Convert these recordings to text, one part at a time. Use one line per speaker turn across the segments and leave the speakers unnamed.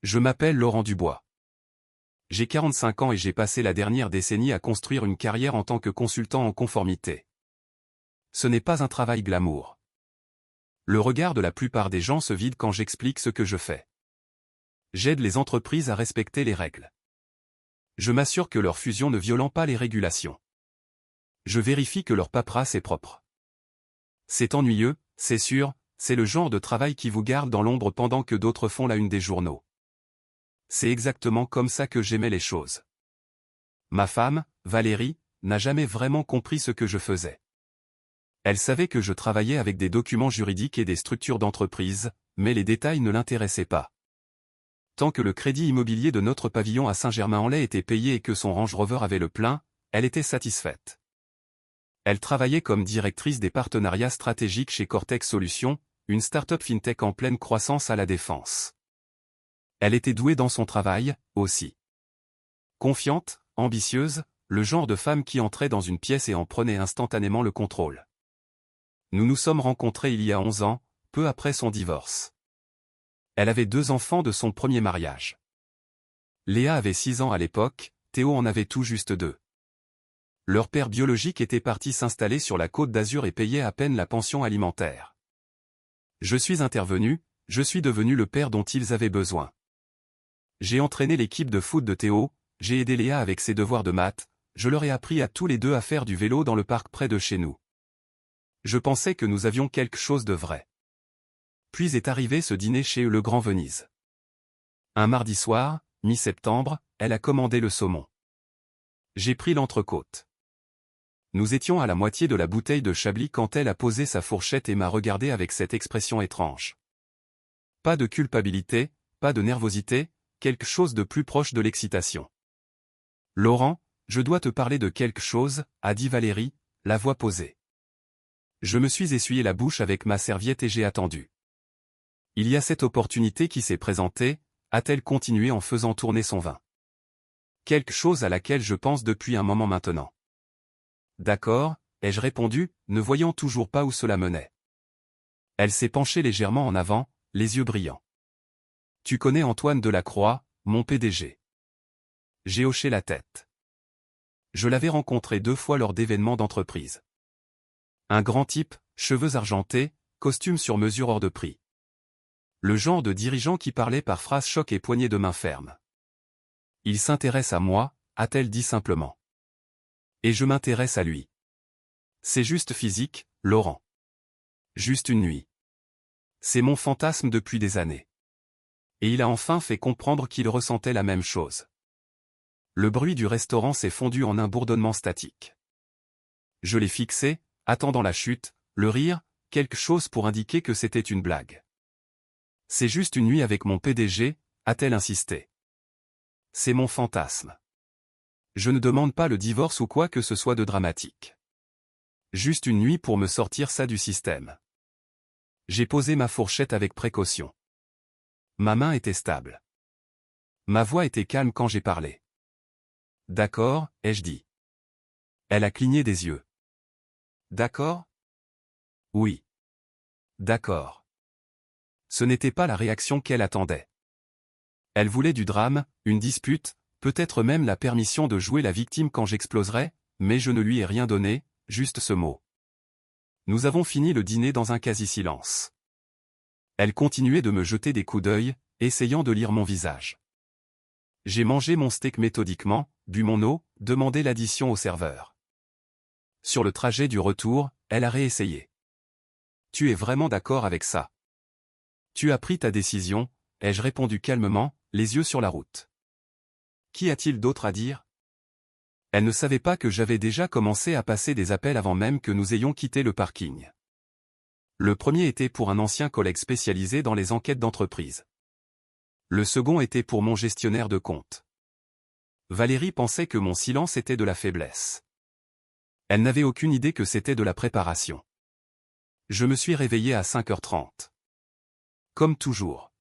Je m'appelle Laurent Dubois. J'ai 45 ans et j'ai passé la dernière décennie à construire une carrière en tant que consultant en conformité. Ce n'est pas un travail glamour. Le regard de la plupart des gens se vide quand j'explique ce que je fais. J'aide les entreprises à respecter les règles. Je m'assure que leur fusion ne violant pas les régulations. Je vérifie que leur paperasse est propre. C'est ennuyeux, c'est sûr, c'est le genre de travail qui vous garde dans l'ombre pendant que d'autres font la une des journaux. C'est exactement comme ça que j'aimais les choses. Ma femme, Valérie, n'a jamais vraiment compris ce que je faisais. Elle savait que je travaillais avec des documents juridiques et des structures d'entreprise, mais les détails ne l'intéressaient pas. Tant que le crédit immobilier de notre pavillon à Saint-Germain-en-Laye était payé et que son Range Rover avait le plein, elle était satisfaite. Elle travaillait comme directrice des partenariats stratégiques chez Cortex Solutions, une start-up fintech en pleine croissance à La Défense. Elle était douée dans son travail, aussi. Confiante, ambitieuse, le genre de femme qui entrait dans une pièce et en prenait instantanément le contrôle. Nous nous sommes rencontrés il y a 11 ans, peu après son divorce. Elle avait 2 enfants de son premier mariage. Léa avait 6 ans à l'époque, Théo en avait tout juste 2. Leur père biologique était parti s'installer sur la Côte d'Azur et payait à peine la pension alimentaire. Je suis intervenu, je suis devenu le père dont ils avaient besoin. J'ai entraîné l'équipe de foot de Théo, j'ai aidé Léa avec ses devoirs de maths, je leur ai appris à tous les deux à faire du vélo dans le parc près de chez nous. Je pensais que nous avions quelque chose de vrai. Puis est arrivé ce dîner chez Le Grand Venise. Un mardi soir, mi-septembre, elle a commandé le saumon. J'ai pris l'entrecôte. Nous étions à la moitié de la bouteille de Chablis quand elle a posé sa fourchette et m'a regardé avec cette expression étrange. Pas de culpabilité, pas de nervosité, quelque chose de plus proche de l'excitation. « Laurent, je dois te parler de quelque chose », a dit Valérie, la voix posée. Je me suis essuyé la bouche avec ma serviette et j'ai attendu. Il y a cette opportunité qui s'est présentée, a-t-elle continué en faisant tourner son vin. Quelque chose à laquelle je pense depuis un moment maintenant. D'accord, ai-je répondu, ne voyant toujours pas où cela menait. Elle s'est penchée légèrement en avant, les yeux brillants. Tu connais Antoine Delacroix, mon PDG. J'ai hoché la tête. Je l'avais rencontré 2 fois lors d'événements d'entreprise. Un grand type, cheveux argentés, costume sur mesure hors de prix. Le genre de dirigeant qui parlait par phrases choc et poignées de main ferme. Il s'intéresse à moi, a-t-elle dit simplement. Et je m'intéresse à lui. C'est juste physique, Laurent. Juste une nuit. C'est mon fantasme depuis des années. Et il a enfin fait comprendre qu'il ressentait la même chose. Le bruit du restaurant s'est fondu en un bourdonnement statique. Je l'ai fixé, attendant la chute, le rire, quelque chose pour indiquer que c'était une blague. C'est juste une nuit avec mon PDG, a-t-elle insisté. C'est mon fantasme. Je ne demande pas le divorce ou quoi que ce soit de dramatique. Juste une nuit pour me sortir ça du système. J'ai posé ma fourchette avec précaution. Ma main était stable. Ma voix était calme quand j'ai parlé. D'accord, ai-je dit. Elle a cligné des yeux. D'accord ? Oui. D'accord. Ce n'était pas la réaction qu'elle attendait. Elle voulait du drame, une dispute, peut-être même la permission de jouer la victime quand j'exploserais, mais je ne lui ai rien donné, juste ce mot. Nous avons fini le dîner dans un quasi-silence. Elle continuait de me jeter des coups d'œil, essayant de lire mon visage. J'ai mangé mon steak méthodiquement, bu mon eau, demandé l'addition au serveur. Sur le trajet du retour, elle a réessayé. Tu es vraiment d'accord avec ça? Tu as pris ta décision, ai-je répondu calmement, les yeux sur la route. Qu'y a-t-il d'autre à dire? Elle ne savait pas que j'avais déjà commencé à passer des appels avant même que nous ayons quitté le parking. Le premier était pour un ancien collègue spécialisé dans les enquêtes d'entreprise. Le second était pour mon gestionnaire de compte. Valérie pensait que mon silence était de la faiblesse. Elle n'avait aucune idée que c'était de la préparation. Je me suis réveillé à 5h30. Comme toujours.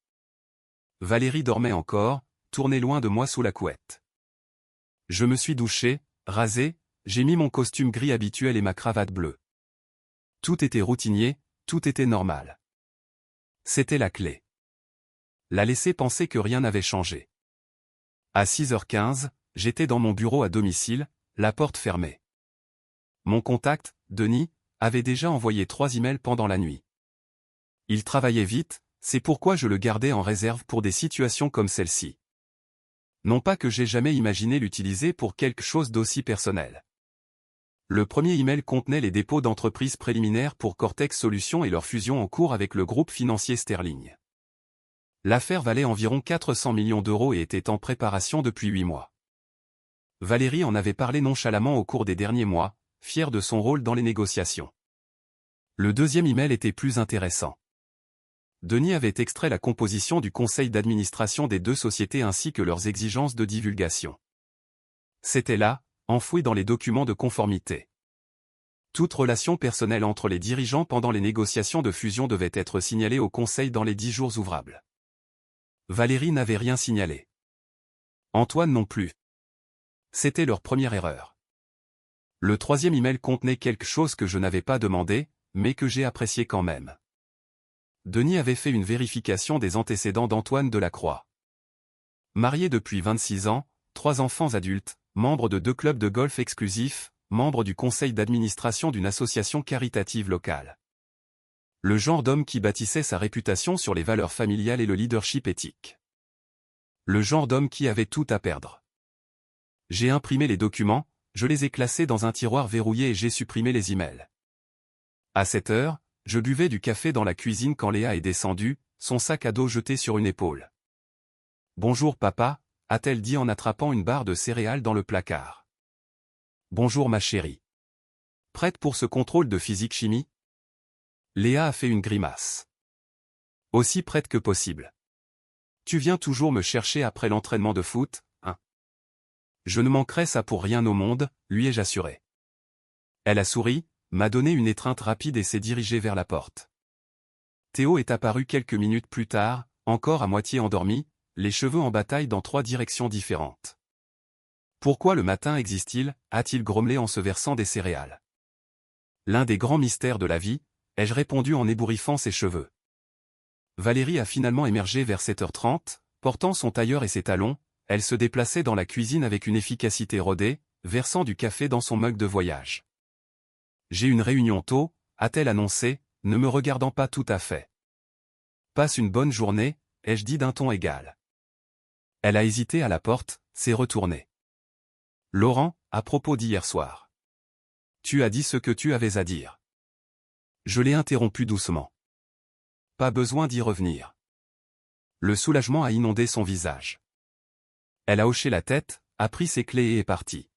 Valérie dormait encore, tournée loin de moi sous la couette. Je me suis douché, rasé, j'ai mis mon costume gris habituel et ma cravate bleue. Tout était routinier, tout était normal. C'était la clé. la laisser penser que rien n'avait changé. À 6h15, j'étais dans mon bureau à domicile, la porte fermée. Mon contact, Denis, avait déjà envoyé 3 emails pendant la nuit. Il travaillait vite, c'est pourquoi je le gardais en réserve pour des situations comme celle-ci. Non pas que j'ai jamais imaginé l'utiliser pour quelque chose d'aussi personnel. Le premier email contenait les dépôts d'entreprises préliminaires pour Cortex Solutions et leur fusion en cours avec le groupe financier Sterling. L'affaire valait environ 400 millions d'euros et était en préparation depuis 8 mois. Valérie en avait parlé nonchalamment au cours des derniers mois, fière de son rôle dans les négociations. Le deuxième email était plus intéressant. Denis avait extrait la composition du conseil d'administration des 2 sociétés ainsi que leurs exigences de divulgation. C'était là, enfoui dans les documents de conformité. Toute relation personnelle entre les dirigeants pendant les négociations de fusion devait être signalée au conseil dans les 10 jours ouvrables. Valérie n'avait rien signalé. Antoine non plus. C'était leur première erreur. Le troisième email contenait quelque chose que je n'avais pas demandé, mais que j'ai apprécié quand même. Denis avait fait une vérification des antécédents d'Antoine Delacroix. Marié depuis 26 ans, 3 enfants adultes, membre de 2 clubs de golf exclusifs, membre du conseil d'administration d'une association caritative locale. Le genre d'homme qui bâtissait sa réputation sur les valeurs familiales et le leadership éthique. Le genre d'homme qui avait tout à perdre. J'ai imprimé les documents, je les ai classés dans un tiroir verrouillé et j'ai supprimé les emails. À 7 heures, je buvais du café dans la cuisine quand Léa est descendue, son sac à dos jeté sur une épaule. « Bonjour papa », a-t-elle dit en attrapant une barre de céréales dans le placard. « Bonjour ma chérie. Prête pour ce contrôle de physique-chimie » Léa a fait une grimace. « Aussi prête que possible. Tu viens toujours me chercher après l'entraînement de foot, hein ? Je ne manquerai ça pour rien au monde, lui ai-je assuré. Elle a souri, m'a donné une étreinte rapide et s'est dirigée vers la porte. Théo est apparu quelques minutes plus tard, encore à moitié endormi, les cheveux en bataille dans 3 directions différentes. Pourquoi le matin existe-t-il, a-t-il grommelé en se versant des céréales. L'un des grands mystères de la vie, ai-je répondu en ébouriffant ses cheveux. Valérie a finalement émergé vers 7h30, portant son tailleur et ses talons, elle se déplaçait dans la cuisine avec une efficacité rodée, versant du café dans son mug de voyage. J'ai une réunion tôt, a-t-elle annoncé, ne me regardant pas tout à fait. Passe une bonne journée, ai-je dit d'un ton égal. Elle a hésité à la porte, s'est retournée. Laurent, à propos d'hier soir. Tu as dit ce que tu avais à dire. Je l'ai interrompu doucement. Pas besoin d'y revenir. Le soulagement a inondé son visage. Elle a hoché la tête, a pris ses clés et est partie.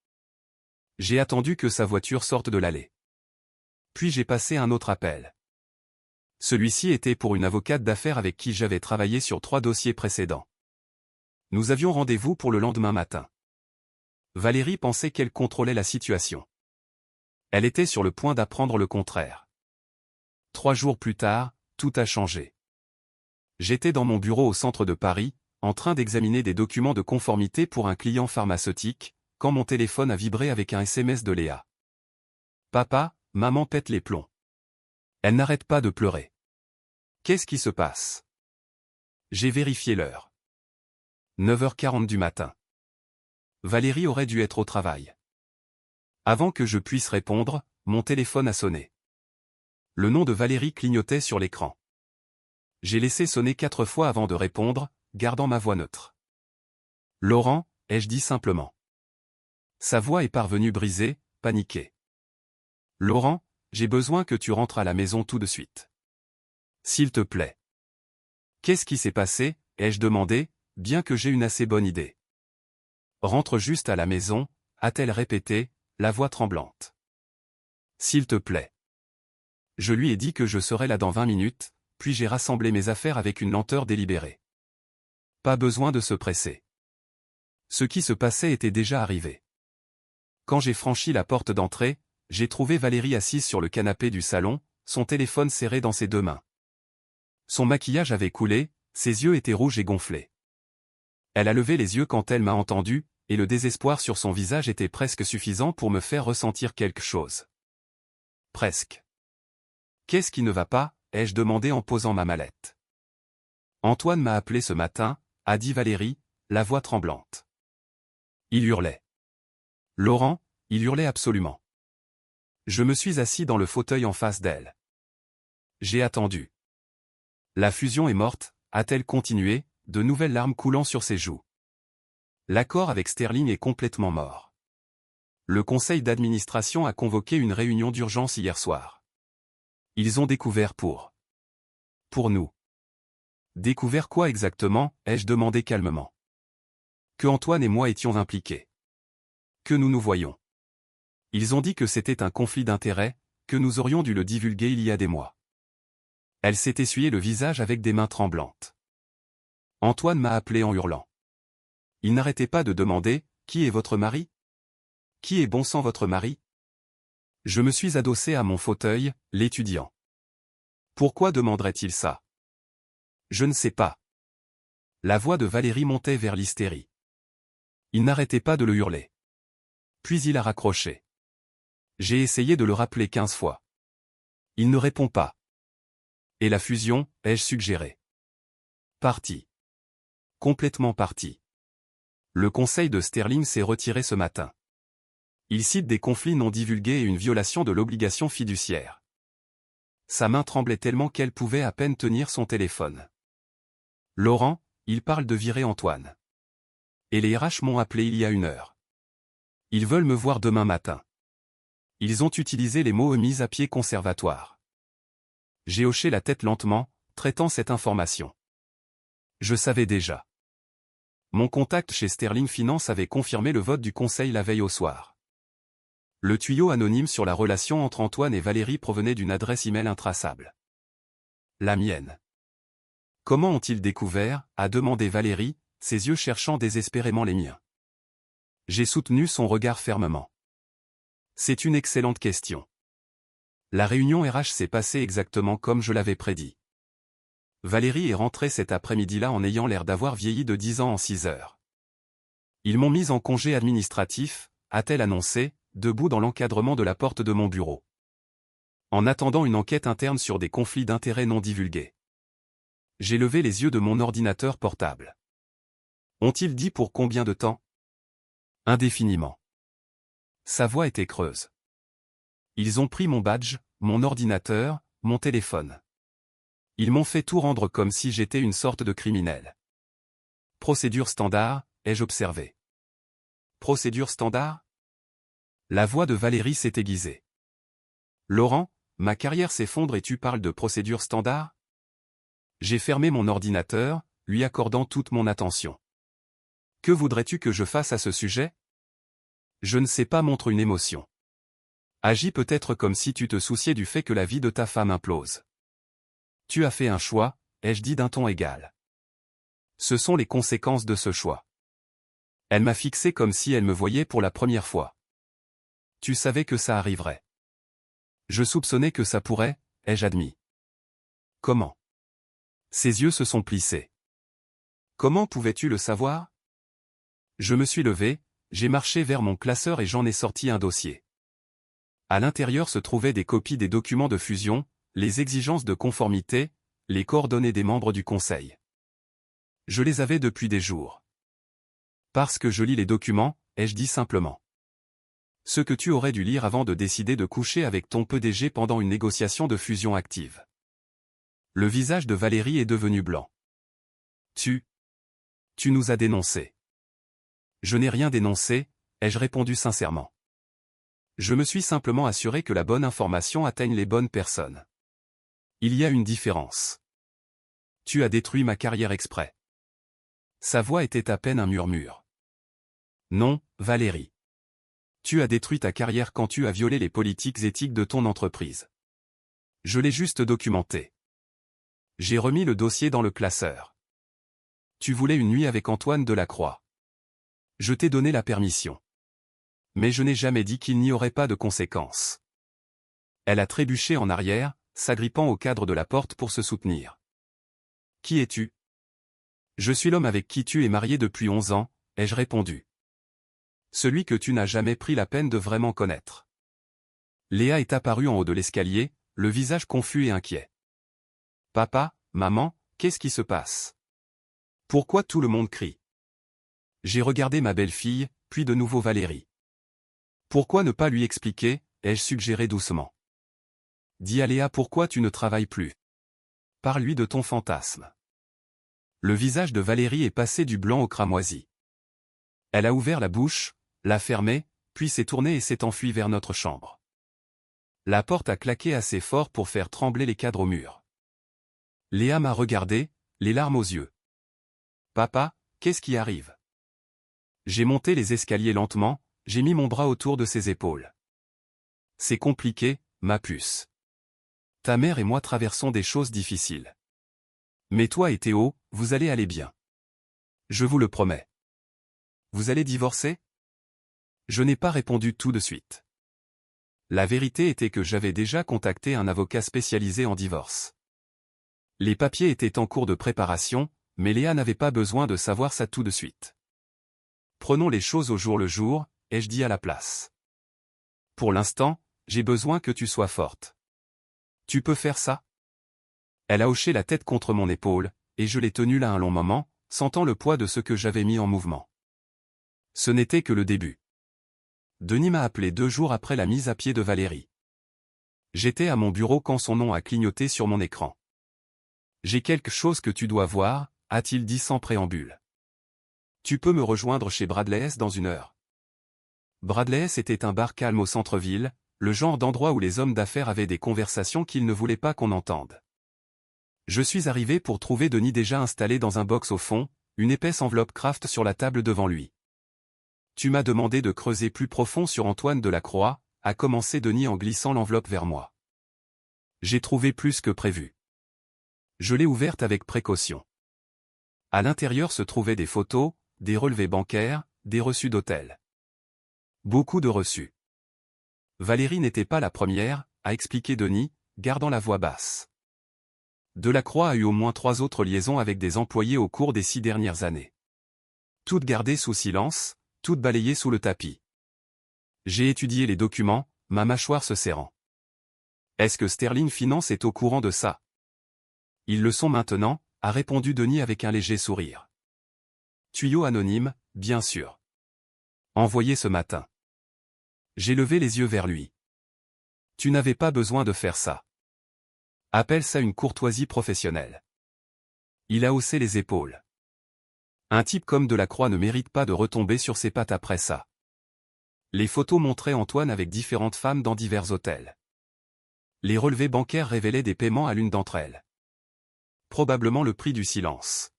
J'ai attendu que sa voiture sorte de l'allée. Puis j'ai passé un autre appel. Celui-ci était pour une avocate d'affaires avec qui j'avais travaillé sur 3 dossiers précédents. Nous avions rendez-vous pour le lendemain matin. Valérie pensait qu'elle contrôlait la situation. Elle était sur le point d'apprendre le contraire. 3 jours plus tard, tout a changé. J'étais dans mon bureau au centre de Paris, en train d'examiner des documents de conformité pour un client pharmaceutique, quand mon téléphone a vibré avec un SMS de Léa. « Papa, maman pète les plombs. Elle n'arrête pas de pleurer. Qu'est-ce qui se passe ?» J'ai vérifié l'heure. 9h40 du matin. Valérie aurait dû être au travail. Avant que je puisse répondre, mon téléphone a sonné. Le nom de Valérie clignotait sur l'écran. J'ai laissé sonner 4 fois avant de répondre, gardant ma voix neutre. « Laurent », ai-je dit simplement. Sa voix est parvenue brisée, paniquée. « Laurent, j'ai besoin que tu rentres à la maison tout de suite. S'il te plaît. » Qu'est-ce qui s'est passé, ai-je demandé, bien que j'ai une assez bonne idée. « Rentre juste à la maison », a-t-elle répété, la voix tremblante. « S'il te plaît. » Je lui ai dit que je serais là dans 20 minutes, puis j'ai rassemblé mes affaires avec une lenteur délibérée. Pas besoin de se presser. Ce qui se passait était déjà arrivé. Quand j'ai franchi la porte d'entrée, j'ai trouvé Valérie assise sur le canapé du salon, son téléphone serré dans ses 2 mains. Son maquillage avait coulé, ses yeux étaient rouges et gonflés. Elle a levé les yeux quand elle m'a entendu, et le désespoir sur son visage était presque suffisant pour me faire ressentir quelque chose. Presque. « Qu'est-ce qui ne va pas ?» ai-je demandé en posant ma mallette. Antoine m'a appelé ce matin, a dit Valérie, la voix tremblante. Il hurlait. Laurent, il hurlait absolument. Je me suis assis dans le fauteuil en face d'elle. J'ai attendu. La fusion est morte, a-t-elle continué, de nouvelles larmes coulant sur ses joues. L'accord avec Sterling est complètement mort. Le conseil d'administration a convoqué une réunion d'urgence hier soir. Ils ont découvert pour nous. Découvert quoi exactement, ai-je demandé calmement. Que Antoine et moi étions impliqués. Que nous nous voyions. Ils ont dit que c'était un conflit d'intérêts, que nous aurions dû le divulguer il y a des mois. Elle s'est essuyée le visage avec des mains tremblantes. Antoine m'a appelé en hurlant. Il n'arrêtait pas de demander, « Qui est votre mari ? Qui est bon sang votre mari ?» Je me suis adossé à mon fauteuil, l'étudiant. Pourquoi demanderait-il ça? Je ne sais pas. La voix de Valérie montait vers l'hystérie. Il n'arrêtait pas de le hurler. Puis il a raccroché. J'ai essayé de le rappeler 15 fois. Il ne répond pas. Et la fusion, ai-je suggéré. Parti. Complètement parti. Le conseil de Sterling s'est retiré ce matin. Il cite des conflits non divulgués et une violation de l'obligation fiduciaire. Sa main tremblait tellement qu'elle pouvait à peine tenir son téléphone. Laurent, il parle de virer Antoine. Et les RH m'ont appelé il y a 1 heure. Ils veulent me voir demain matin. Ils ont utilisé les mots mis à pied conservatoire. J'ai hoché la tête lentement, traitant cette information. Je savais déjà. Mon contact chez Sterling Finance avait confirmé le vote du conseil la veille au soir. Le tuyau anonyme sur la relation entre Antoine et Valérie provenait d'une adresse email intraçable. La mienne. Comment ont-ils découvert, a demandé Valérie, ses yeux cherchant désespérément les miens. J'ai soutenu son regard fermement. C'est une excellente question. La réunion RH s'est passée exactement comme je l'avais prédit. Valérie est rentrée cet après-midi-là en ayant l'air d'avoir vieilli de 10 ans en 6 heures. Ils m'ont mise en congé administratif, a-t-elle annoncé, debout dans l'encadrement de la porte de mon bureau. En attendant une enquête interne sur des conflits d'intérêts non divulgués. J'ai levé les yeux de mon ordinateur portable. Ont-ils dit pour combien de temps? Indéfiniment. Sa voix était creuse. Ils ont pris mon badge, mon ordinateur, mon téléphone. Ils m'ont fait tout rendre comme si j'étais une sorte de criminel. Procédure standard, ai-je observé. Procédure standard? La voix de Valérie s'est aiguisée. Laurent, ma carrière s'effondre et tu parles de procédure standard? J'ai fermé mon ordinateur, lui accordant toute mon attention. Que voudrais-tu que je fasse à ce sujet? Je ne sais pas, montre une émotion. Agis peut-être comme si tu te souciais du fait que la vie de ta femme implose. Tu as fait un choix, ai-je dit d'un ton égal. Ce sont les conséquences de ce choix. Elle m'a fixé comme si elle me voyait pour la première fois. Tu savais que ça arriverait. Je soupçonnais que ça pourrait, ai-je admis. Comment? Ses yeux se sont plissés. Comment pouvais-tu le savoir? Je me suis levé, j'ai marché vers mon classeur et j'en ai sorti un dossier. À l'intérieur se trouvaient des copies des documents de fusion, les exigences de conformité, les coordonnées des membres du conseil. Je les avais depuis des jours. Parce que je lis les documents, ai-je dit simplement. Ce que tu aurais dû lire avant de décider de coucher avec ton PDG pendant une négociation de fusion active. Le visage de Valérie est devenu blanc. Tu nous as dénoncés. Je n'ai rien dénoncé, ai-je répondu sincèrement. Je me suis simplement assuré que la bonne information atteigne les bonnes personnes. Il y a une différence. Tu as détruit ma carrière exprès. Sa voix était à peine un murmure. Non, Valérie. Tu as détruit ta carrière quand tu as violé les politiques éthiques de ton entreprise. Je l'ai juste documenté. J'ai remis le dossier dans le classeur. Tu voulais une nuit avec Antoine Delacroix. Je t'ai donné la permission. Mais je n'ai jamais dit qu'il n'y aurait pas de conséquences. Elle a trébuché en arrière, s'agrippant au cadre de la porte pour se soutenir. Qui es-tu? Je suis l'homme avec qui tu es marié depuis 11 ans, ai-je répondu. Celui que tu n'as jamais pris la peine de vraiment connaître. Léa est apparue en haut de l'escalier, le visage confus et inquiet. Papa, maman, qu'est-ce qui se passe? Pourquoi tout le monde crie? J'ai regardé ma belle-fille, puis de nouveau Valérie. Pourquoi ne pas lui expliquer, ai-je suggéré doucement. Dis à Léa pourquoi tu ne travailles plus. Parle-lui de ton fantasme. Le visage de Valérie est passé du blanc au cramoisi. Elle a ouvert la bouche, l'a fermée, puis s'est tournée et s'est enfuie vers notre chambre. La porte a claqué assez fort pour faire trembler les cadres au mur. Léa m'a regardé, les larmes aux yeux. Papa, qu'est-ce qui arrive? J'ai monté les escaliers lentement, j'ai mis mon bras autour de ses épaules. C'est compliqué, ma puce. Ta mère et moi traversons des choses difficiles. Mais toi et Théo, vous allez aller bien. Je vous le promets. Vous allez divorcer? Je n'ai pas répondu tout de suite. La vérité était que j'avais déjà contacté un avocat spécialisé en divorce. Les papiers étaient en cours de préparation, mais Léa n'avait pas besoin de savoir ça tout de suite. Prenons les choses au jour le jour, ai-je dit à la place. Pour l'instant, j'ai besoin que tu sois forte. Tu peux faire ça? Elle a hoché la tête contre mon épaule, et je l'ai tenue là un long moment, sentant le poids de ce que j'avais mis en mouvement. Ce n'était que le début. Denis m'a appelé 2 jours après la mise à pied de Valérie. J'étais à mon bureau quand son nom a clignoté sur mon écran. J'ai quelque chose que tu dois voir, a-t-il dit sans préambule. Tu peux me rejoindre chez Bradley's dans 1 heure. Bradley's était un bar calme au centre-ville, le genre d'endroit où les hommes d'affaires avaient des conversations qu'ils ne voulaient pas qu'on entende. Je suis arrivé pour trouver Denis déjà installé dans un box au fond, une épaisse enveloppe Kraft sur la table devant lui. Tu m'as demandé de creuser plus profond sur Antoine Delacroix, a commencé Denis en glissant l'enveloppe vers moi. J'ai trouvé plus que prévu. Je l'ai ouverte avec précaution. À l'intérieur se trouvaient des photos, des relevés bancaires, des reçus d'hôtel. Beaucoup de reçus. Valérie n'était pas la première, a expliqué Denis, gardant la voix basse. Delacroix a eu au moins 3 autres liaisons avec des employés au cours des 6 dernières années. Toutes gardées sous silence, toutes balayées sous le tapis. J'ai étudié les documents, ma mâchoire se serrant. Est-ce que Sterling Finance est au courant de ça? Ils le sont maintenant, a répondu Denis avec un léger sourire. Tuyau anonyme, bien sûr. Envoyé ce matin. J'ai levé les yeux vers lui. Tu n'avais pas besoin de faire ça. Appelle ça une courtoisie professionnelle. Il a haussé les épaules. Un type comme Delacroix ne mérite pas de retomber sur ses pattes après ça. Les photos montraient Antoine avec différentes femmes dans divers hôtels. Les relevés bancaires révélaient des paiements à l'une d'entre elles. Probablement le prix du silence.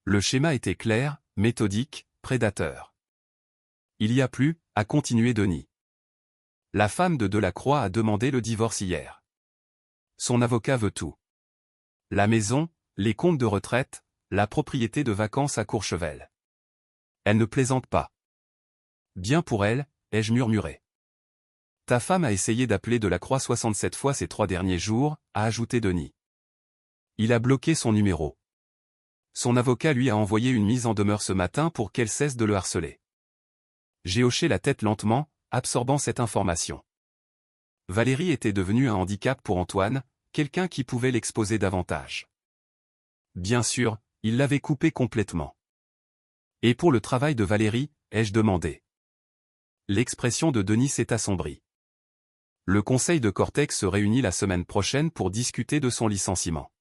Le schéma était clair, méthodique, prédateur. Il y a plus, a continué Denis. La femme de Delacroix a demandé le divorce hier. Son avocat veut tout. La maison, les comptes de retraite, la propriété de vacances à Courchevel. Elle ne plaisante pas. Bien pour elle, ai-je murmuré. Ta femme a essayé d'appeler Delacroix 67 fois ces 3 derniers jours, a ajouté Denis. Il a bloqué son numéro. Son avocat lui a envoyé une mise en demeure ce matin pour qu'elle cesse de le harceler. J'ai hoché la tête lentement, absorbant cette information. Valérie était devenue un handicap pour Antoine, quelqu'un qui pouvait l'exposer davantage. Bien sûr, il l'avait coupé complètement. Et pour le travail de Valérie, ai-je demandé. L'expression de Denis s'est assombrie. Le conseil de Cortex se réunit la semaine prochaine pour discuter de son licenciement.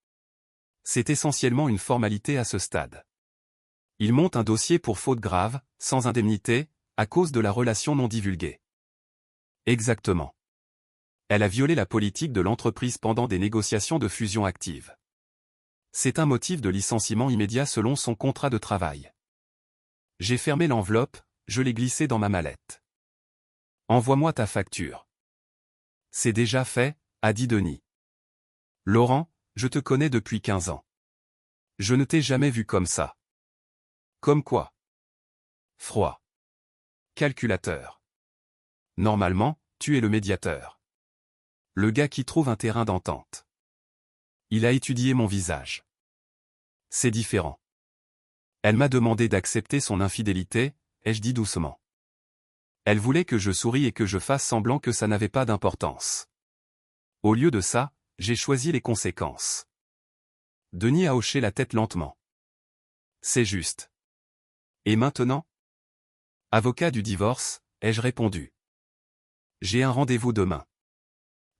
C'est essentiellement une formalité à ce stade. Il monte un dossier pour faute grave, sans indemnité, à cause de la relation non divulguée. Exactement. Elle a violé la politique de l'entreprise pendant des négociations de fusion active. C'est un motif de licenciement immédiat selon son contrat de travail. J'ai fermé l'enveloppe, je l'ai glissée dans ma mallette. Envoie-moi ta facture. C'est déjà fait, a dit Denis. Laurent, je te connais depuis 15 ans. Je ne t'ai jamais vu comme ça. Comme quoi? Froid. Calculateur. Normalement, tu es le médiateur. Le gars qui trouve un terrain d'entente. Il a étudié mon visage. C'est différent. Elle m'a demandé d'accepter son infidélité, ai-je dit doucement. Elle voulait que je sourie et que je fasse semblant que ça n'avait pas d'importance. Au lieu de ça, j'ai choisi les conséquences. Denis a hoché la tête lentement. C'est juste. Et maintenant? Avocat du divorce, ai-je répondu. J'ai un rendez-vous demain.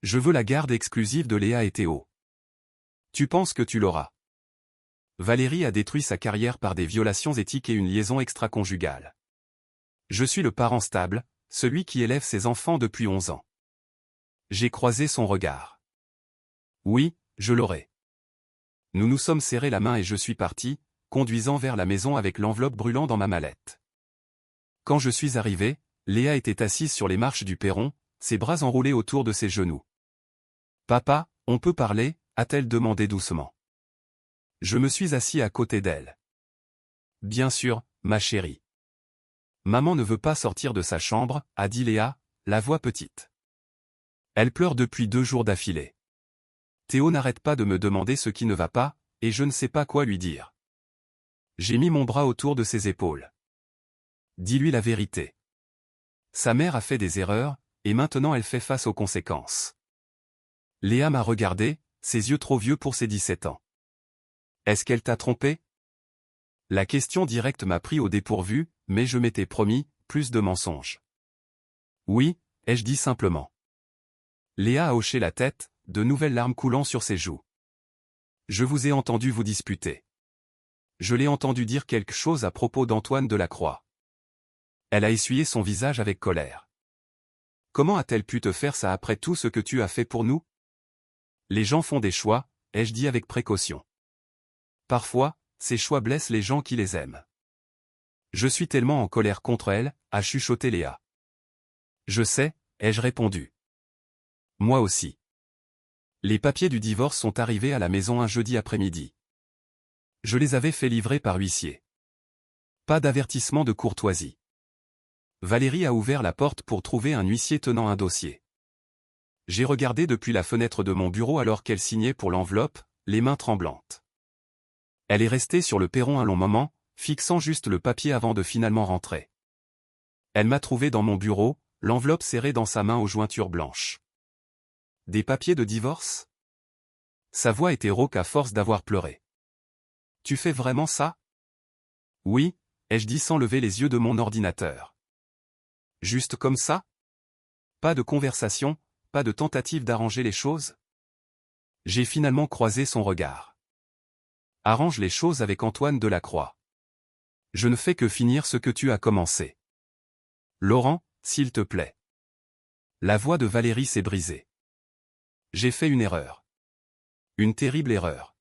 Je veux la garde exclusive de Léa et Théo. Tu penses que tu l'auras? Valérie a détruit sa carrière par des violations éthiques et une liaison extra-conjugale. Je suis le parent stable, celui qui élève ses enfants depuis 11 ans. J'ai croisé son regard. Oui, je l'aurai. Nous nous sommes serrés la main et je suis parti, conduisant vers la maison avec l'enveloppe brûlant dans ma mallette. Quand je suis arrivé, Léa était assise sur les marches du perron, ses bras enroulés autour de ses genoux. « Papa, on peut parler ?» a-t-elle demandé doucement. Je me suis assis à côté d'elle. « Bien sûr, ma chérie. » « Maman ne veut pas sortir de sa chambre, » a dit Léa, la voix petite. Elle pleure depuis 2 jours d'affilée. Théo n'arrête pas de me demander ce qui ne va pas, et je ne sais pas quoi lui dire. J'ai mis mon bras autour de ses épaules. Dis-lui la vérité. Sa mère a fait des erreurs, et maintenant elle fait face aux conséquences. Léa m'a regardé, ses yeux trop vieux pour ses 17 ans. Est-ce qu'elle t'a trompé? La question directe m'a pris au dépourvu, mais je m'étais promis, plus de mensonges. Oui, ai-je dit simplement. Léa a hoché la tête, de nouvelles larmes coulant sur ses joues. Je vous ai entendu vous disputer. Je l'ai entendu dire quelque chose à propos d'Antoine Delacroix. Elle a essuyé son visage avec colère. Comment a-t-elle pu te faire ça après tout ce que tu as fait pour nous? Les gens font des choix, ai-je dit avec précaution. Parfois, ces choix blessent les gens qui les aiment. Je suis tellement en colère contre elle, a chuchoté Léa. Je sais, ai-je répondu. Moi aussi. Les papiers du divorce sont arrivés à la maison un jeudi après-midi. Je les avais fait livrer par huissier. Pas d'avertissement de courtoisie. Valérie a ouvert la porte pour trouver un huissier tenant un dossier. J'ai regardé depuis la fenêtre de mon bureau alors qu'elle signait pour l'enveloppe, les mains tremblantes. Elle est restée sur le perron un long moment, fixant juste le papier avant de finalement rentrer. Elle m'a trouvé dans mon bureau, l'enveloppe serrée dans sa main aux jointures blanches. Des papiers de divorce? Sa voix était rauque à force d'avoir pleuré. Tu fais vraiment ça? Oui, ai-je dit sans lever les yeux de mon ordinateur. Juste comme ça? Pas de conversation, pas de tentative d'arranger les choses? J'ai finalement croisé son regard. Arrange les choses avec Antoine Delacroix. Je ne fais que finir ce que tu as commencé. Laurent, s'il te plaît. La voix de Valérie s'est brisée. J'ai fait une erreur. Une terrible erreur.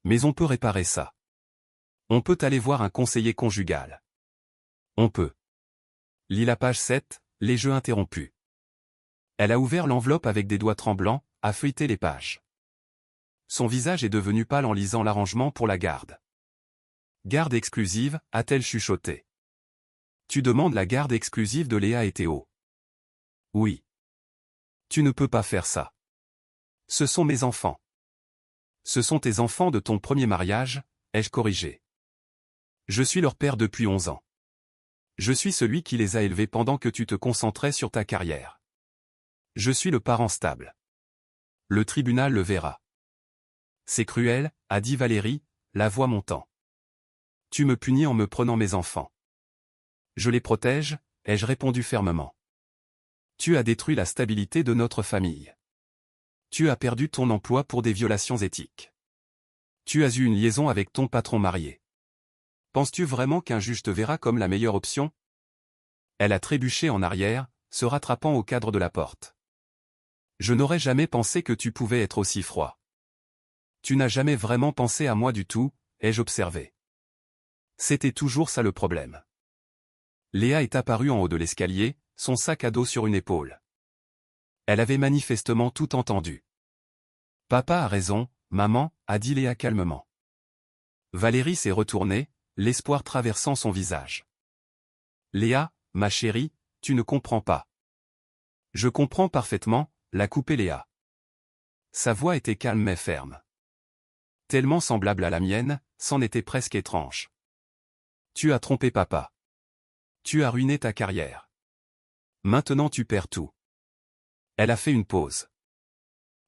Mais on peut réparer ça. On peut aller voir un conseiller conjugal. On peut. Lis la page 7, les jeux interrompus. Elle a ouvert l'enveloppe avec des doigts tremblants, a feuilleté les pages. Son visage est devenu pâle en lisant l'arrangement pour la garde. Garde exclusive, a-t-elle chuchoté. Tu demandes la garde exclusive de Léa et Théo. Oui. Tu ne peux pas faire ça. Ce sont mes enfants. Ce sont tes enfants de ton premier mariage, ai-je corrigé. Je suis leur père depuis 11 ans. Je suis celui qui les a élevés pendant que tu te concentrais sur ta carrière. Je suis le parent stable. Le tribunal le verra. C'est cruel, a dit Valérie, la voix montant. Tu me punis en me prenant mes enfants. Je les protège, ai-je répondu fermement. Tu as détruit la stabilité de notre famille. Tu as perdu ton emploi pour des violations éthiques. Tu as eu une liaison avec ton patron marié. Penses-tu vraiment qu'un juge te verra comme la meilleure option? Elle a trébuché en arrière, se rattrapant au cadre de la porte. Je n'aurais jamais pensé que tu pouvais être aussi froid. Tu n'as jamais vraiment pensé à moi du tout, ai-je observé. C'était toujours ça le problème. Léa est apparue en haut de l'escalier, son sac à dos sur une épaule. Elle avait manifestement tout entendu. Papa a raison, maman, a dit Léa calmement. Valérie s'est retournée, l'espoir traversant son visage. Léa, ma chérie, tu ne comprends pas. Je comprends parfaitement, l'a coupé Léa. Sa voix était calme mais ferme. Tellement semblable à la mienne, c'en était presque étrange. Tu as trompé papa. Tu as ruiné ta carrière. Maintenant tu perds tout. Elle a fait une pause.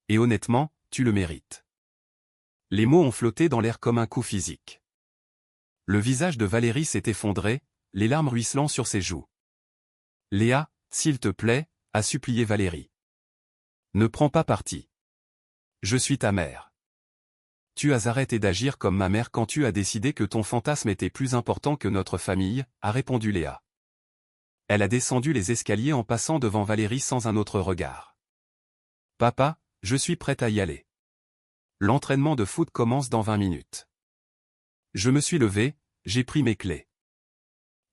Et honnêtement, tu le mérites. Les mots ont flotté dans l'air comme un coup physique. Le visage de Valérie s'est effondré, les larmes ruisselant sur ses joues. Léa, s'il te plaît, a supplié Valérie. Ne prends pas parti. Je suis ta mère. Tu as arrêté d'agir comme ma mère quand tu as décidé que ton fantasme était plus important que notre famille, a répondu Léa. Elle a descendu les escaliers en passant devant Valérie sans un autre regard. Papa, je suis prête à y aller. L'entraînement de foot commence dans 20 minutes. Je me suis levé, j'ai pris mes clés.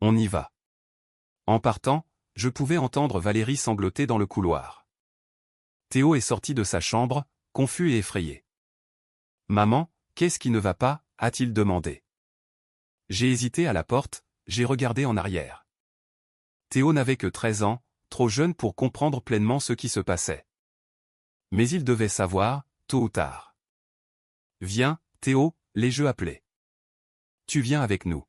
On y va. En partant, je pouvais entendre Valérie sangloter dans le couloir. Théo est sorti de sa chambre, confus et effrayé. Maman, qu'est-ce qui ne va pas, a-t-il demandé. J'ai hésité à la porte, j'ai regardé en arrière. Théo n'avait que 13 ans, trop jeune pour comprendre pleinement ce qui se passait. Mais il devait savoir, tôt ou tard. Viens, Théo, les jeux appelaient. Tu viens avec nous.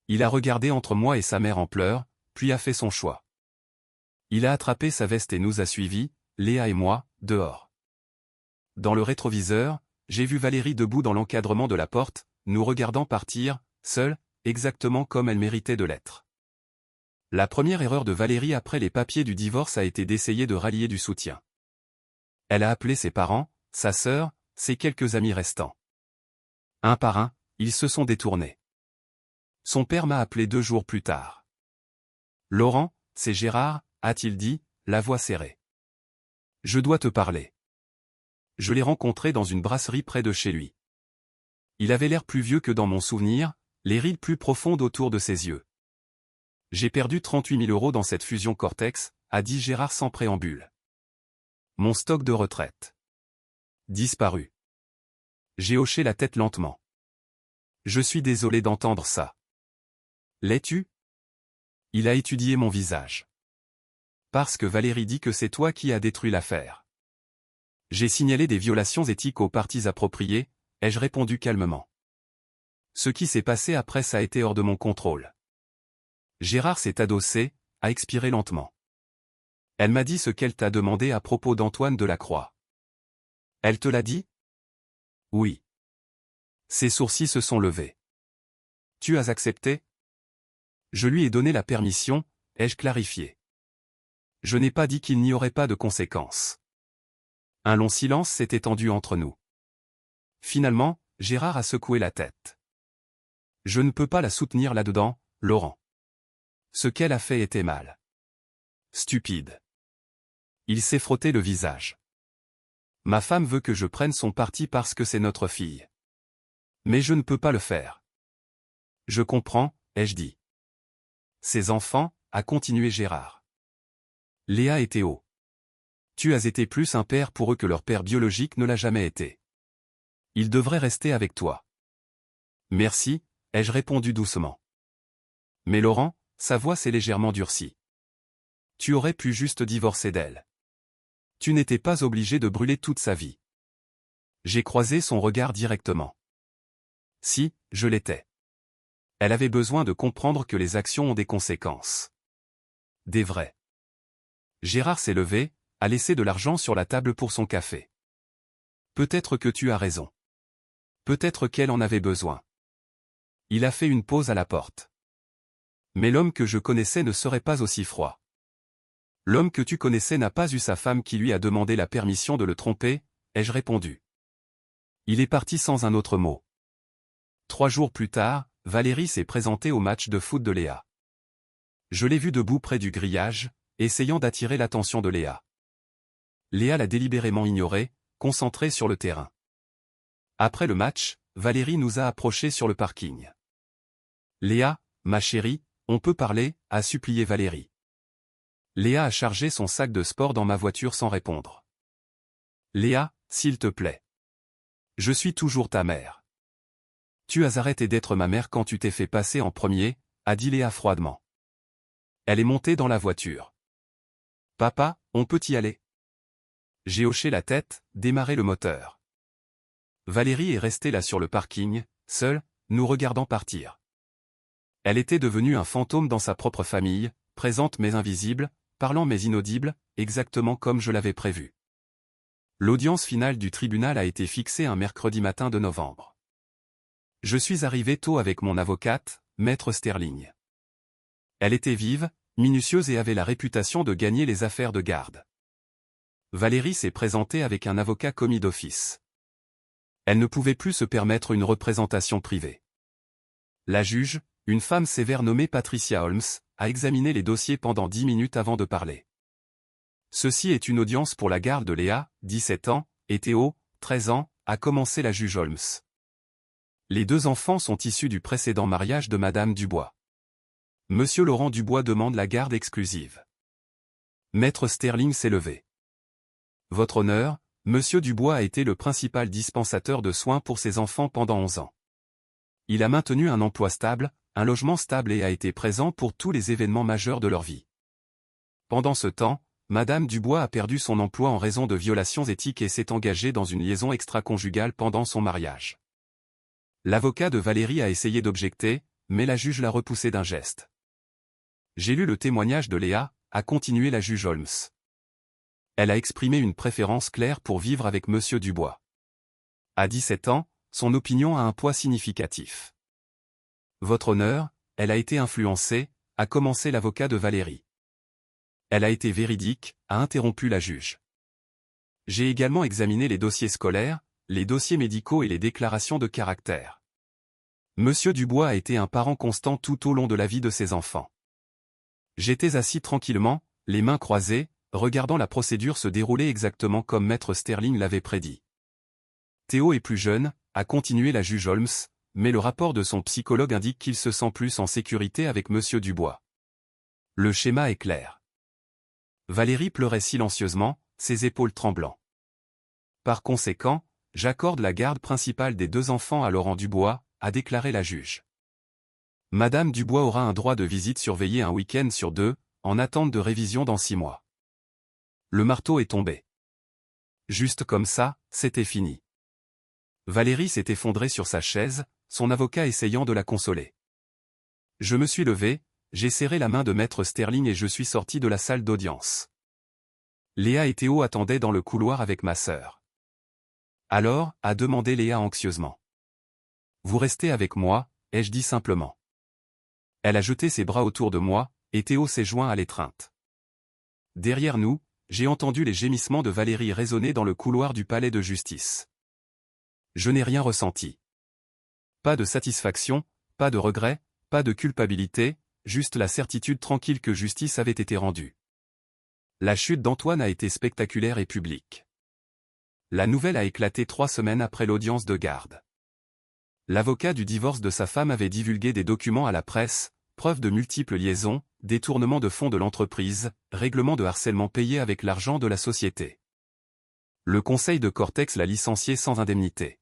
Il a regardé entre moi et sa mère en pleurs, puis a fait son choix. Il a attrapé sa veste et nous a suivis, Léa et moi, dehors. Dans le rétroviseur, j'ai vu Valérie debout dans l'encadrement de la porte, nous regardant partir, seule, exactement comme elle méritait de l'être. La première erreur de Valérie après les papiers du divorce a été d'essayer de rallier du soutien. Elle a appelé ses parents, sa sœur, ses quelques amis restants. Un par un, ils se sont détournés. Son père m'a appelé 2 jours plus tard. Laurent, c'est Gérard, a-t-il dit, la voix serrée. Je dois te parler. Je l'ai rencontré dans une brasserie près de chez lui. Il avait l'air plus vieux que dans mon souvenir, les rides plus profondes autour de ses yeux. J'ai perdu 38 000 € dans cette fusion Cortex, a dit Gérard sans préambule. Mon stock de retraite. Disparu. J'ai hoché la tête lentement. Je suis désolé d'entendre ça. L'es-tu? Il a étudié mon visage. Parce que Valérie dit que c'est toi qui as détruit l'affaire. J'ai signalé des violations éthiques aux parties appropriées, ai-je répondu calmement. Ce qui s'est passé après ça a été hors de mon contrôle. Gérard s'est adossé, a expiré lentement. Elle m'a dit ce qu'elle t'a demandé à propos d'Antoine Delacroix. Elle te l'a dit? Oui. Ses sourcils se sont levés. Tu as accepté? Je lui ai donné la permission, ai-je clarifié. Je n'ai pas dit qu'il n'y aurait pas de conséquences. Un long silence s'est étendu entre nous. Finalement, Gérard a secoué la tête. Je ne peux pas la soutenir là-dedans, Laurent. Ce qu'elle a fait était mal. Stupide. Il s'est frotté le visage. Ma femme veut que je prenne son parti parce que c'est notre fille. Mais je ne peux pas le faire. Je comprends, ai-je dit. Ses enfants, a continué Gérard. Léa et Théo. Tu as été plus un père pour eux que leur père biologique ne l'a jamais été. Ils devraient rester avec toi. Merci, ai-je répondu doucement. Mais Laurent, sa voix s'est légèrement durcie. Tu aurais pu juste divorcer d'elle. Tu n'étais pas obligé de brûler toute sa vie. J'ai croisé son regard directement. Si, je l'étais. Elle avait besoin de comprendre que les actions ont des conséquences. Des vraies. Gérard s'est levé, a laissé de l'argent sur la table pour son café. Peut-être que tu as raison. Peut-être qu'elle en avait besoin. Il a fait une pause à la porte. Mais l'homme que je connaissais ne serait pas aussi froid. L'homme que tu connaissais n'a pas eu sa femme qui lui a demandé la permission de le tromper, ai-je répondu. Il est parti sans un autre mot. 3 jours plus tard, Valérie s'est présentée au match de foot de Léa. Je l'ai vue debout près du grillage, essayant d'attirer l'attention de Léa. Léa l'a délibérément ignorée, concentrée sur le terrain. Après le match, Valérie nous a approchés sur le parking. Léa, ma chérie, on peut parler, a supplié Valérie. Léa a chargé son sac de sport dans ma voiture sans répondre. Léa, s'il te plaît. Je suis toujours ta mère. Tu as arrêté d'être ma mère quand tu t'es fait passer en premier, a dit Léa froidement. Elle est montée dans la voiture. Papa, on peut y aller? J'ai hoché la tête, démarré le moteur. Valérie est restée là sur le parking, seule, nous regardant partir. Elle était devenue un fantôme dans sa propre famille, présente mais invisible, parlant mais inaudible, exactement comme je l'avais prévu. L'audience finale du tribunal a été fixée un mercredi matin de novembre. Je suis arrivé tôt avec mon avocate, Maître Sterling. Elle était vive, minutieuse et avait la réputation de gagner les affaires de garde. Valérie s'est présentée avec un avocat commis d'office. Elle ne pouvait plus se permettre une représentation privée. La juge, une femme sévère nommée Patricia Holmes, a examiné les dossiers pendant 10 minutes avant de parler. Ceci est une audience pour la garde de Léa, 17 ans, et Théo, 13 ans, a commencé la juge Holmes. Les deux enfants sont issus du précédent mariage de Madame Dubois. Monsieur Laurent Dubois demande la garde exclusive. Maître Sterling s'est levé. Votre honneur, Monsieur Dubois a été le principal dispensateur de soins pour ses enfants pendant 11 ans. Il a maintenu un emploi stable, un logement stable et a été présent pour tous les événements majeurs de leur vie. Pendant ce temps, Madame Dubois a perdu son emploi en raison de violations éthiques et s'est engagée dans une liaison extra-conjugale pendant son mariage. L'avocat de Valérie a essayé d'objecter, mais la juge l'a repoussé d'un geste. J'ai lu le témoignage de Léa, a continué la juge Holmes. Elle a exprimé une préférence claire pour vivre avec Monsieur Dubois. À 17 ans, son opinion a un poids significatif. Votre honneur, elle a été influencée, a commencé l'avocat de Valérie. Elle a été véridique, a interrompu la juge. J'ai également examiné les dossiers scolaires, les dossiers médicaux et les déclarations de caractère. Monsieur Dubois a été un parent constant tout au long de la vie de ses enfants. J'étais assis tranquillement, les mains croisées, regardant la procédure se dérouler exactement comme Maître Sterling l'avait prédit. Théo est plus jeune, a continué la juge Holmes, mais le rapport de son psychologue indique qu'il se sent plus en sécurité avec Monsieur Dubois. Le schéma est clair. Valérie pleurait silencieusement, ses épaules tremblant. Par conséquent, j'accorde la garde principale des deux enfants à Laurent Dubois, a déclaré la juge. Madame Dubois aura un droit de visite surveillé un week-end sur 2, en attente de révision dans 6 mois. Le marteau est tombé. Juste comme ça, c'était fini. Valérie s'est effondrée sur sa chaise, son avocat essayant de la consoler. Je me suis levé, j'ai serré la main de Maître Sterling et je suis sorti de la salle d'audience. Léa et Théo attendaient dans le couloir avec ma sœur. Alors, a demandé Léa anxieusement. Vous restez avec moi, ai-je dit simplement. Elle a jeté ses bras autour de moi, et Théo s'est joint à l'étreinte. Derrière nous, j'ai entendu les gémissements de Valérie résonner dans le couloir du palais de justice. Je n'ai rien ressenti. Pas de satisfaction, pas de regret, pas de culpabilité, juste la certitude tranquille que justice avait été rendue. La chute d'Antoine a été spectaculaire et publique. La nouvelle a éclaté 3 semaines après l'audience de garde. L'avocat du divorce de sa femme avait divulgué des documents à la presse, preuve de multiples liaisons, détournement de fonds de l'entreprise, règlement de harcèlement payé avec l'argent de la société. Le conseil de Cortex l'a licencié sans indemnité.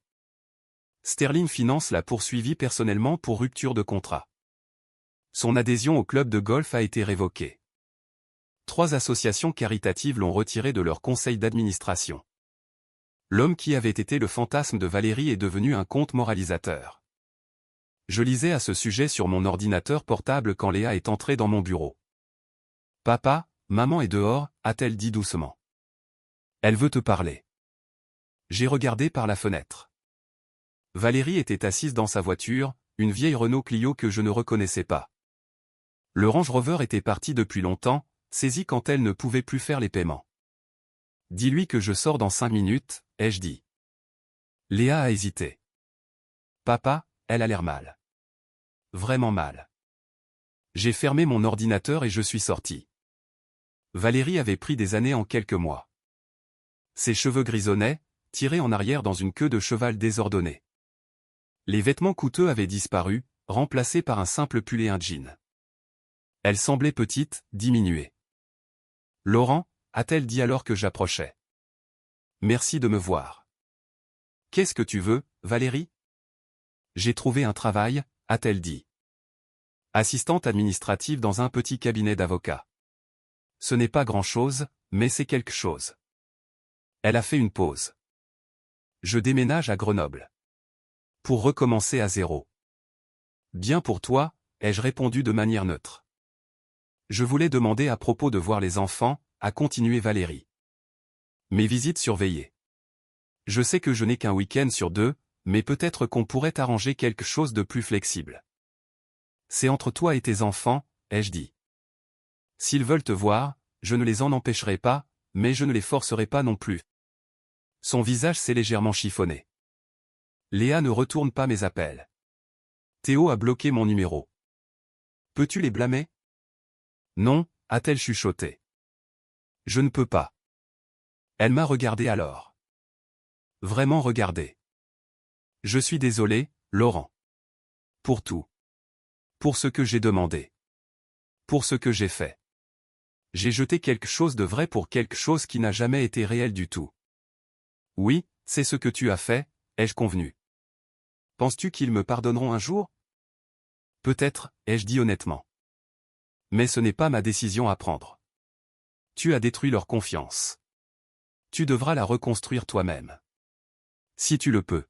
Sterling Finance l'a poursuivi personnellement pour rupture de contrat. Son adhésion au club de golf a été révoquée. 3 associations caritatives l'ont retiré de leur conseil d'administration. L'homme qui avait été le fantasme de Valérie est devenu un conte moralisateur. Je lisais à ce sujet sur mon ordinateur portable quand Léa est entrée dans mon bureau. « Papa, maman est dehors », a-t-elle dit doucement. « Elle veut te parler. » J'ai regardé par la fenêtre. Valérie était assise dans sa voiture, une vieille Renault Clio que je ne reconnaissais pas. Le Range Rover était parti depuis longtemps, saisi quand elle ne pouvait plus faire les paiements. « Dis-lui que je sors dans 5 minutes, » ai-je dit. Léa a hésité. « Papa, elle a l'air mal. » Vraiment mal. J'ai fermé mon ordinateur et je suis sorti. Valérie avait pris des années en quelques mois. Ses cheveux grisonnaient, tirés en arrière dans une queue de cheval désordonnée. Les vêtements coûteux avaient disparu, remplacés par un simple pull et un jean. Elle semblait petite, diminuée. « Laurent » a-t-elle dit alors que j'approchais. « Merci de me voir. »« Qu'est-ce que tu veux, Valérie ?»« J'ai trouvé un travail » a-t-elle dit. Assistante administrative dans un petit cabinet d'avocat. Ce n'est pas grand-chose, mais c'est quelque chose. Elle a fait une pause. Je déménage à Grenoble. Pour recommencer à zéro. Bien pour toi, ai-je répondu de manière neutre. Je voulais demander à propos de voir les enfants, a continué Valérie. Mes visites surveillées. Je sais que je n'ai qu'un week-end sur 2, mais peut-être qu'on pourrait arranger quelque chose de plus flexible. C'est entre toi et tes enfants, ai-je dit. S'ils veulent te voir, je ne les en empêcherai pas, mais je ne les forcerai pas non plus. Son visage s'est légèrement chiffonné. Léa ne retourne pas mes appels. Théo a bloqué mon numéro. Peux-tu les blâmer? Non, a-t-elle chuchoté. Je ne peux pas. Elle m'a regardé alors. Vraiment regardé. Je suis désolé, Laurent. Pour tout. Pour ce que j'ai demandé. Pour ce que j'ai fait. J'ai jeté quelque chose de vrai pour quelque chose qui n'a jamais été réel du tout. Oui, c'est ce que tu as fait, ai-je convenu. Penses-tu qu'ils me pardonneront un jour? Peut-être, ai-je dit honnêtement. Mais ce n'est pas ma décision à prendre. Tu as détruit leur confiance. Tu devras la reconstruire toi-même. Si tu le peux.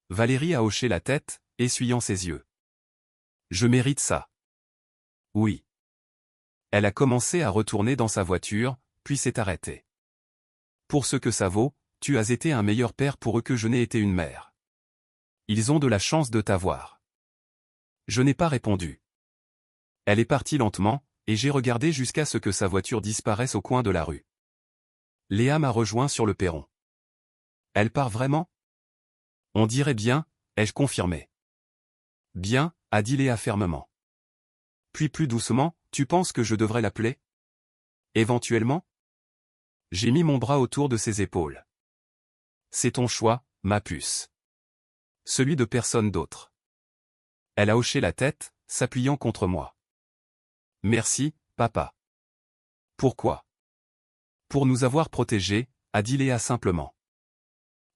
Valérie a hoché la tête, essuyant ses yeux. Je mérite ça. Oui. Elle a commencé à retourner dans sa voiture, puis s'est arrêtée. Pour ce que ça vaut, tu as été un meilleur père pour eux que je n'ai été une mère. Ils ont de la chance de t'avoir. Je n'ai pas répondu. Elle est partie lentement, et j'ai regardé jusqu'à ce que sa voiture disparaisse au coin de la rue. Léa m'a rejoint sur le perron. Elle part vraiment? On dirait bien, ai-je confirmé. Bien, a dit Léa fermement. Puis plus doucement, tu penses que je devrais l'appeler? Éventuellement? J'ai mis mon bras autour de ses épaules. C'est ton choix, ma puce. Celui de personne d'autre. Elle a hoché la tête, s'appuyant contre moi. Merci, papa. Pourquoi? Pour nous avoir protégés, a dit Léa simplement.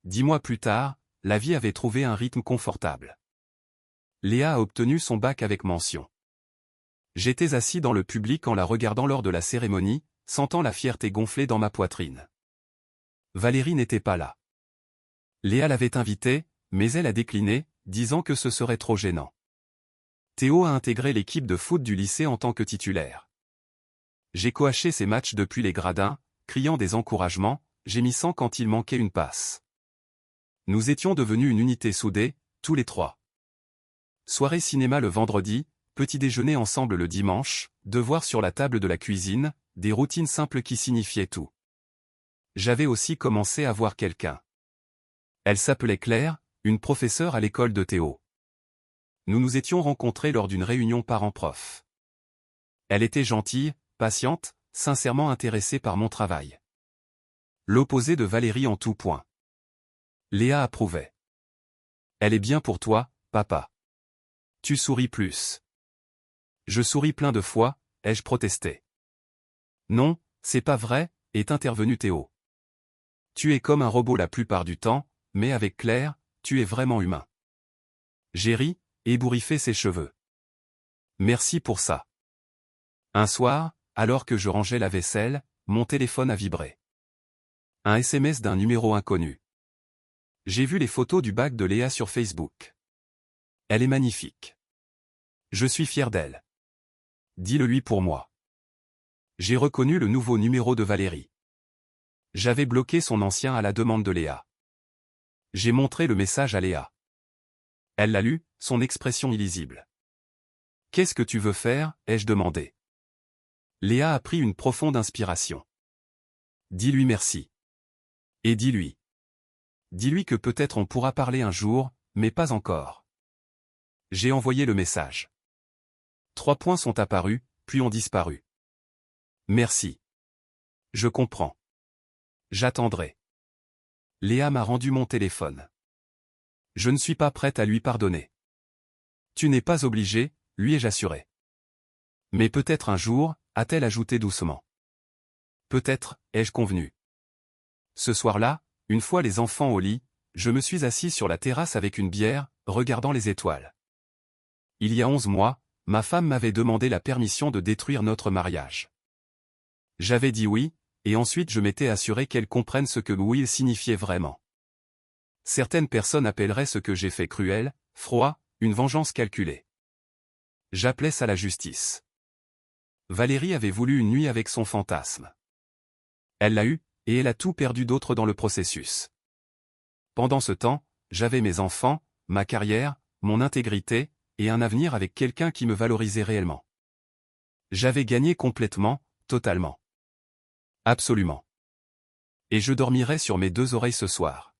10 mois plus tard, la vie avait trouvé un rythme confortable. Léa a obtenu son bac avec mention. J'étais assis dans le public en la regardant lors de la cérémonie, sentant la fierté gonfler dans ma poitrine. Valérie n'était pas là. Léa l'avait invitée, mais elle a décliné, disant que ce serait trop gênant. Théo a intégré l'équipe de foot du lycée en tant que titulaire. J'ai coaché ses matchs depuis les gradins, criant des encouragements, gémissant quand il manquait une passe. Nous étions devenus une unité soudée, tous les trois. Soirée cinéma le vendredi, petit déjeuner ensemble le dimanche, devoirs sur la table de la cuisine, des routines simples qui signifiaient tout. J'avais aussi commencé à voir quelqu'un. Elle s'appelait Claire, une professeure à l'école de Théo. Nous nous étions rencontrés lors d'une réunion parents-prof. Elle était gentille, patiente, sincèrement intéressée par mon travail. L'opposé de Valérie en tout point. Léa approuvait. Elle est bien pour toi, papa. Tu souris plus. Je souris plein de fois, ai-je protesté. Non, c'est pas vrai, est intervenu Théo. Tu es comme un robot la plupart du temps, mais avec Claire, tu es vraiment humain. J'ai ri, ébouriffé ses cheveux. Merci pour ça. Un soir, alors que je rangeais la vaisselle, mon téléphone a vibré. Un SMS d'un numéro inconnu. J'ai vu les photos du bac de Léa sur Facebook. Elle est magnifique. Je suis fier d'elle. Dis-le-lui pour moi. J'ai reconnu le nouveau numéro de Valérie. J'avais bloqué son ancien à la demande de Léa. J'ai montré le message à Léa. Elle l'a lu, son expression illisible. Qu'est-ce que tu veux faire, ai-je demandé. Léa a pris une profonde inspiration. Dis-lui merci. Et dis-lui. Dis-lui que peut-être on pourra parler un jour, mais pas encore. J'ai envoyé le message. 3 points sont apparus, puis ont disparu. Merci. Je comprends. J'attendrai. Léa m'a rendu mon téléphone. Je ne suis pas prête à lui pardonner. Tu n'es pas obligé, lui ai-je assuré. Mais peut-être un jour, a-t-elle ajouté doucement. Peut-être, ai-je convenu. Ce soir-là, une fois les enfants au lit, je me suis assis sur la terrasse avec une bière, regardant les étoiles. Il y a 11 mois, ma femme m'avait demandé la permission de détruire notre mariage. J'avais dit oui, et ensuite je m'étais assuré qu'elle comprenne ce que oui signifiait vraiment. Certaines personnes appelleraient ce que j'ai fait cruel, froid, une vengeance calculée. J'appelais ça la justice. Valérie avait voulu une nuit avec son fantasme. Elle l'a eu, et elle a tout perdu d'autre dans le processus. Pendant ce temps, j'avais mes enfants, ma carrière, mon intégrité, et un avenir avec quelqu'un qui me valorisait réellement. J'avais gagné complètement, totalement. Absolument. Et je dormirais sur mes deux oreilles ce soir.